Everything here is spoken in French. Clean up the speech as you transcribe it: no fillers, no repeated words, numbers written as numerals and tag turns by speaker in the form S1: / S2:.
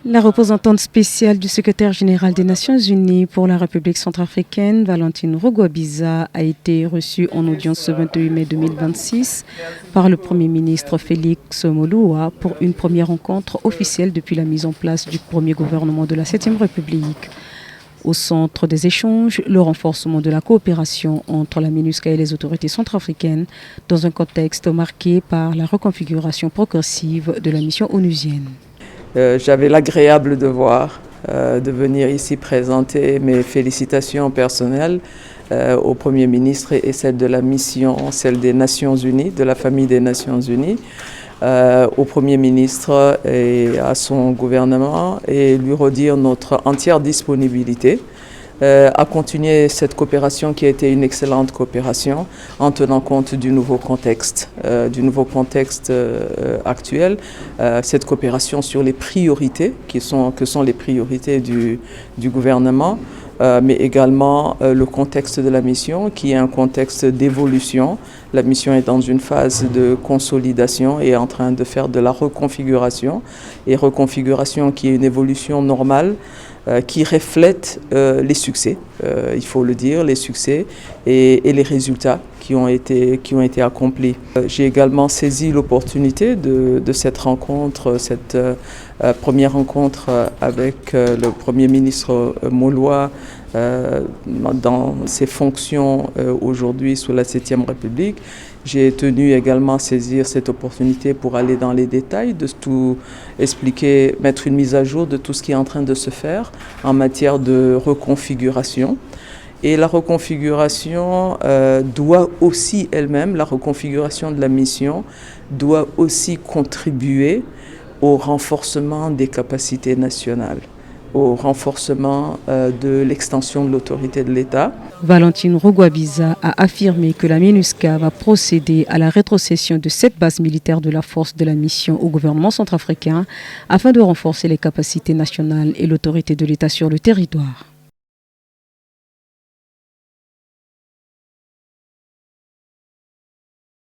S1: La représentante spéciale du secrétaire général des Nations Unies pour la République centrafricaine, Valentine Rugwabiza, a été reçue en audience ce 28 mai 2026 par le Premier ministre Félix Moloua pour une première rencontre officielle depuis la mise en place du premier gouvernement de la 7e République. Au centre des échanges, le renforcement de la coopération entre la MINUSCA et les autorités centrafricaines dans un contexte marqué par la reconfiguration progressive de la mission onusienne.
S2: J'avais l'agréable devoir de venir ici présenter mes félicitations personnelles au Premier ministre et celle de la mission, celle des Nations Unies, de la famille des Nations Unies, au Premier ministre et à son gouvernement, et lui redire notre entière disponibilité à continuer cette coopération qui a été une excellente coopération en tenant compte du nouveau contexte actuel, cette coopération sur les priorités que sont les priorités du gouvernement, mais également le contexte de la mission qui est un contexte d'évolution. La mission est dans une phase de consolidation et est en train de faire de la reconfiguration, et reconfiguration qui est une évolution normale qui reflète les succès, il faut le dire, les succès et les résultats qui ont été accomplis. J'ai également saisi l'opportunité de cette rencontre, cette première rencontre avec le Premier ministre Moloua dans ses fonctions aujourd'hui sous la 7e République. J'ai tenu également à saisir cette opportunité pour aller dans les détails, de tout expliquer, mettre une mise à jour de tout ce qui est en train de se faire en matière de reconfiguration. Et la reconfiguration doit aussi elle-même, la reconfiguration de la mission doit aussi contribuer au renforcement des capacités nationales, au renforcement de l'extension de l'autorité de l'État.
S1: Valentine Rugwabiza a affirmé que la MINUSCA va procéder à la rétrocession de 7 bases militaires de la force de la mission au gouvernement centrafricain afin de renforcer les capacités nationales et l'autorité de l'État sur le territoire.